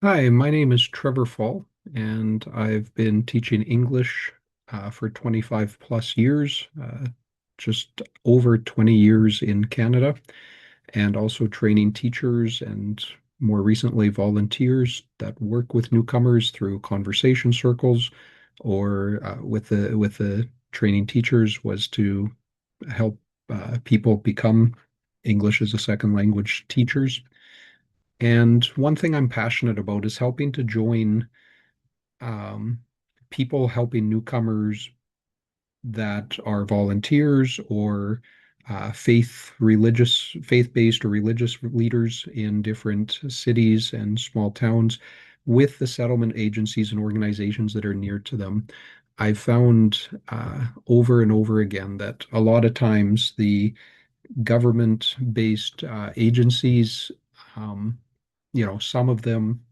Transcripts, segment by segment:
Hi, my name is Trevor Fall, and I've been teaching English for 25 plus years, just over 20 years in Canada, and also training teachers and more recently volunteers that work with newcomers through conversation circles or with the training teachers was to help people become English as a second language teachers. And one thing I'm passionate about is helping to join um, people helping newcomers that are volunteers or faith-based or religious leaders in different cities and small towns with the settlement agencies and organizations that are near to them. I've found over and over again that a lot of times the government-based agencies, um, some of them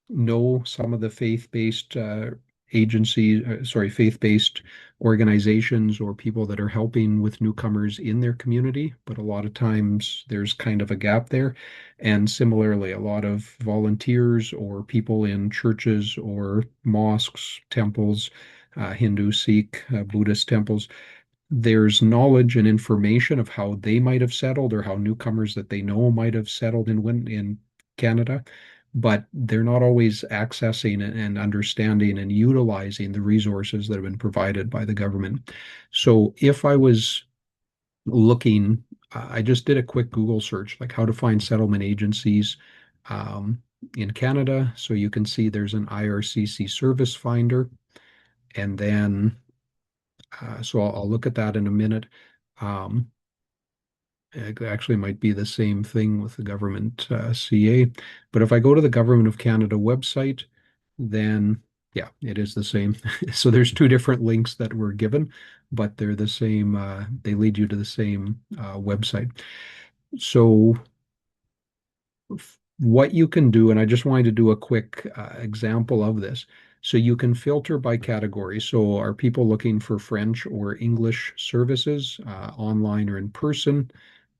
know some of the faith-based organizations or people that are helping with newcomers in their community, but a lot of times there's kind of a gap there. And similarly, a lot of volunteers or people in churches or mosques, temples, Hindu, Sikh, Buddhist temples, there's knowledge and information of how they might have settled or how newcomers that they know might have settled in Canada, but they're not always accessing and understanding and utilizing the resources that have been provided by the government. So if I was looking, I just did a quick Google search, like how to find settlement agencies um, in Canada. So you can see there's an IRCC service finder, and then so I'll look at that in a minute. Um, it actually might be the same thing with the government CA. But if I go to the Government of Canada website, then yeah, it is the same. So there's two different links that were given, but they're the same. They lead you to the same website. So what you can do, and I just wanted to do a quick example of this. So you can filter by category. So are people looking for French or English services, online or in person?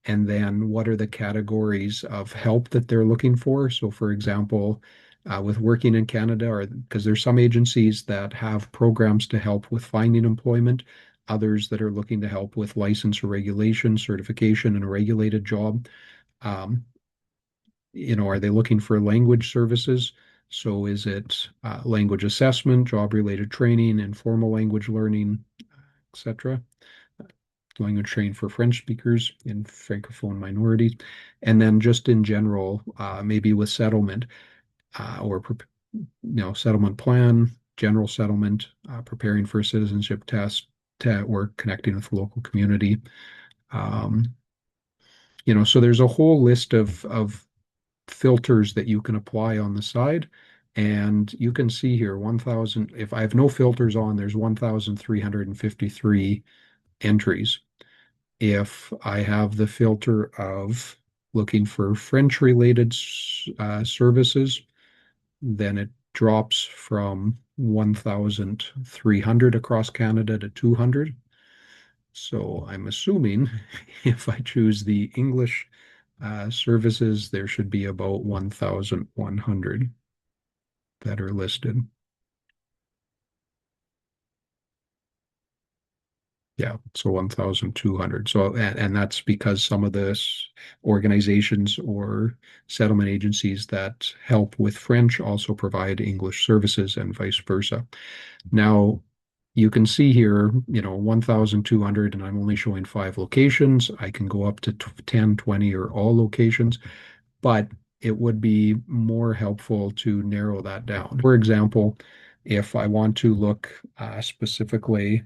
And then what are the categories of help that they're looking for? So, for example, with working in Canada, or because there's some agencies that have programs to help with finding employment, others that are looking to help with license or regulation, certification, and a regulated job. Um, are they looking for language services? So, is it language assessment, job-related training, informal language learning, etc.? Language training for French speakers in Francophone minorities, and then just in general, maybe with settlement or settlement plan, general settlement, preparing for a citizenship test, or connecting with the local community. Um, so there's a whole list of filters that you can apply on the side. And you can see here 1,000, if I have no filters on, there's 1,353 entries. If I have the filter of looking for French related services, then it drops from 1,300 across Canada to 200. So I'm assuming if I choose the English services, there should be about 1,100 that are listed. Yeah, so 1,200. So, and that's because some of the organizations or settlement agencies that help with French also provide English services and vice versa. Now, you can see here, 1,200, and I'm only showing 5 locations. I can go up to 10, 20, or all locations, but it would be more helpful to narrow that down. For example, if I want to look specifically,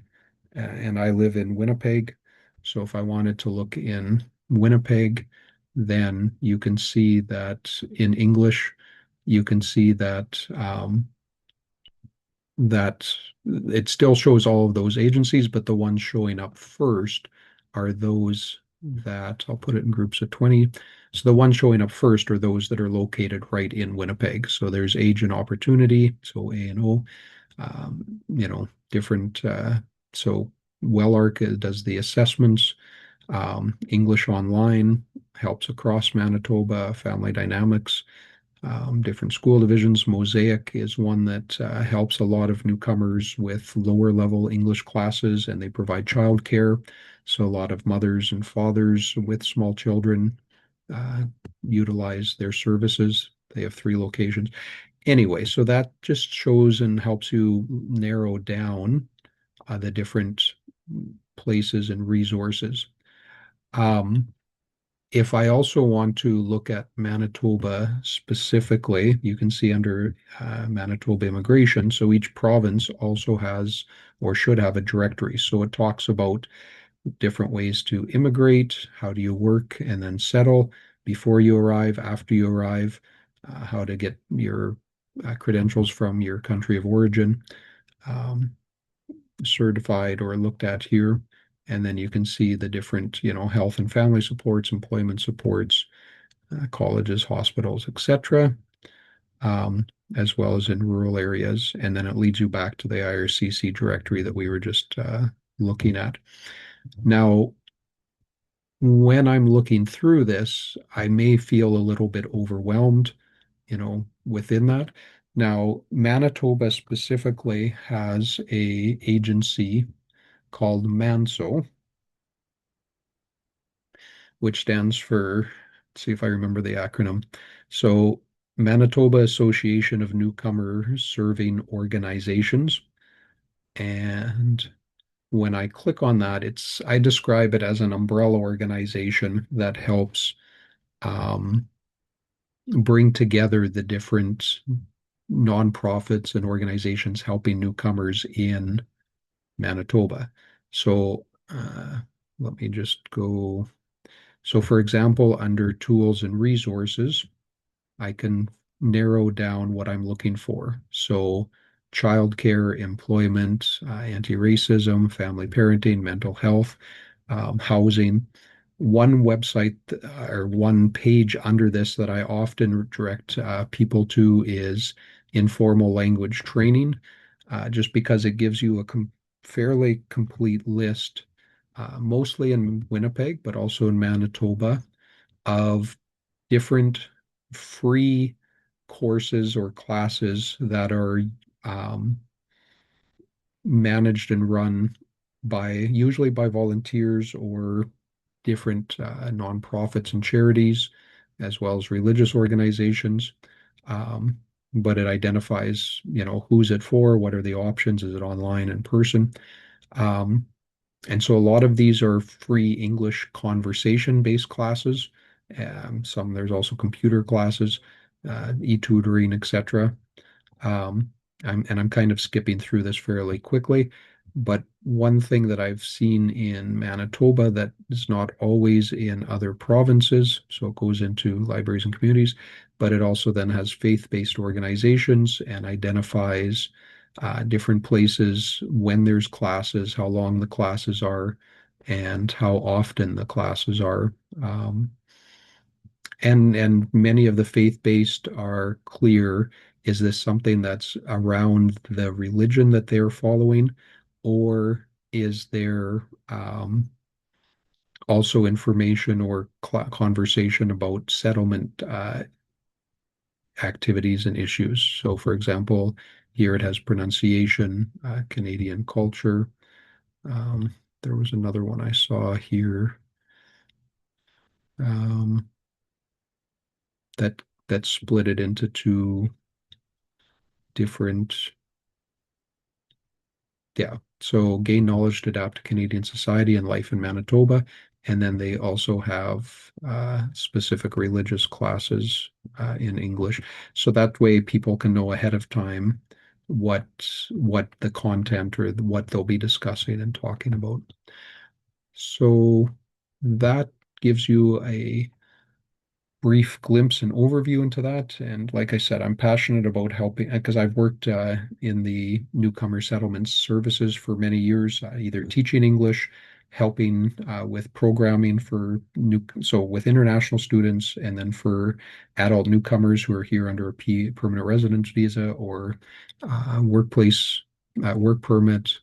and I live in Winnipeg. So if I wanted to look in Winnipeg, then you can see that in English, you can see that it still shows all of those agencies, but the ones showing up first are those that I'll put it in groups of 20. So the ones showing up first are those that are located right in Winnipeg. So there's age and opportunity, so A and O, different. So WellArc does the assessments. English Online helps across Manitoba, Family Dynamics. different school divisions. Mosaic is one that helps a lot of newcomers with lower level English classes, and they provide childcare. So a lot of mothers and fathers with small children uh, utilize their services. They have 3 locations. Anyway, so that just shows and helps you narrow down the different places and resources. Um, if I also want to look at Manitoba specifically, you can see under Manitoba immigration. So each province also has or should have a directory. So it talks about different ways to immigrate, how do you work and then settle before you arrive, after you arrive, how to get your credentials from your country of origin um, certified or looked at here. And then you can see the different, health and family supports, employment supports, colleges, hospitals, etc., um, as well as in rural areas. And then it leads you back to the IRCC directory that we were just looking at. Now, when I'm looking through this, I may feel a little bit overwhelmed, within that. Now, Manitoba specifically has a agency called MANSO, which stands for, let's see if I remember the acronym. So, Manitoba Association of Newcomer Serving Organizations. And when I click on that, I describe it as an umbrella organization that helps um, bring together the different nonprofits and organizations helping newcomers in Manitoba. So let me just go. So, for example, under tools and resources, I can narrow down what I'm looking for. So, childcare, employment, anti-racism, family parenting, mental health, housing. One website or one page under this that I often direct people to is informal language training, just because it gives you a fairly complete list, mostly in Winnipeg, but also in Manitoba, of different free courses or classes that are um, managed and run usually by volunteers or different nonprofits and charities, as well as religious organizations. Um, but it identifies, who's it for, what are the options, is it online, in person? Um, and so a lot of these are free English conversation-based classes. There's also computer classes, e-tutoring, etc. Um, I'm kind of skipping through this fairly quickly, but one thing that I've seen in Manitoba that is not always in other provinces, so it goes into libraries and communities, but it also then has faith-based organizations and identifies different places when there's classes, how long the classes are, and how often the classes are. And many of the faith-based are clear. Is this something that's around the religion that they're following, or is there also information or conversation about settlement activities and issues? So, for example, here it has pronunciation, Canadian culture. Um, there was another one I saw here um, that that split it into two different. Yeah. So gain knowledge to adapt to Canadian society and life in Manitoba. And then they also have specific religious classes in English. So that way people can know ahead of time what what the content or what they'll be discussing and talking about. So that gives you a brief glimpse and overview into that. And like I said, I'm passionate about helping because I've worked in the newcomer settlements services for many years, either teaching English, helping with programming for so with international students, and then for adult newcomers who are here under a permanent residence visa or workplace work permit,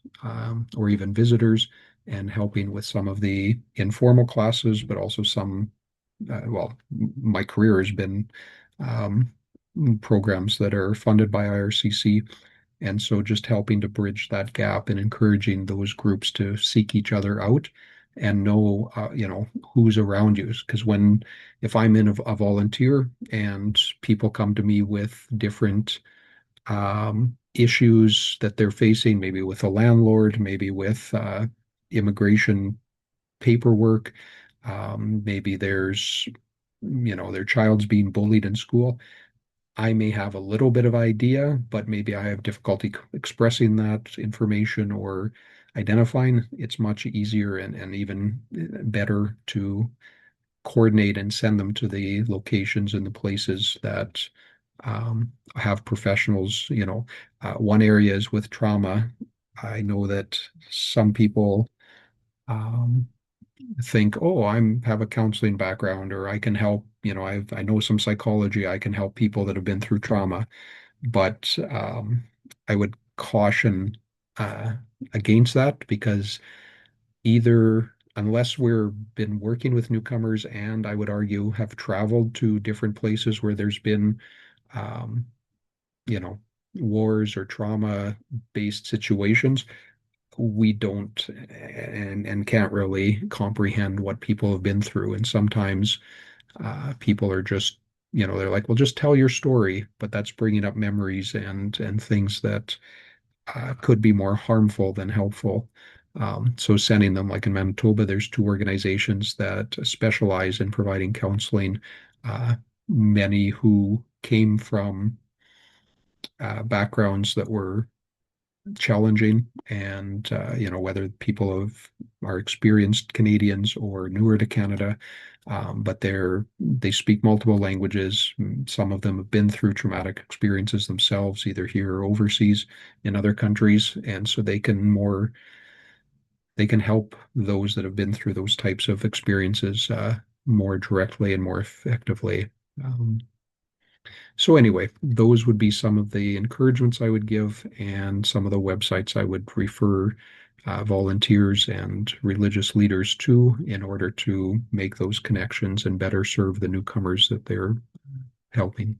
or even visitors, and helping with some of the informal classes, but also some well, my career has been um, programs that are funded by IRCC. And so just helping to bridge that gap and encouraging those groups to seek each other out and know, who's around you. Because if I'm in a volunteer and people come to me with different issues that they're facing, maybe with a landlord, maybe with immigration paperwork, maybe their child's being bullied in school. I may have a little bit of idea, but maybe I have difficulty expressing that information or identifying. It's much easier and even better to coordinate and send them to the locations and the places that have professionals. One area is with trauma. I know that some people um, think, oh, have a counseling background, or I can help. I know some psychology. I can help people that have been through trauma, but I would caution uh, against that because either unless we're been working with newcomers and I would argue have traveled to different places where there's been um, you know wars or trauma based situations, we don't and can't really comprehend what people have been through. And sometimes people are just, they're like, well, just tell your story, but that's bringing up memories and things that could be more harmful than helpful. So sending them, like in Manitoba, there's two organizations that specialize in providing counseling. Uh, Many who came from backgrounds that were challenging, and whether people are experienced Canadians or newer to Canada, but they speak multiple languages. Some of them have been through traumatic experiences themselves, either here or overseas in other countries, and so they can help those that have been through those types of experiences more directly and more effectively. Um, so anyway, those would be some of the encouragements I would give and some of the websites I would refer volunteers and religious leaders to in order to make those connections and better serve the newcomers that they're helping.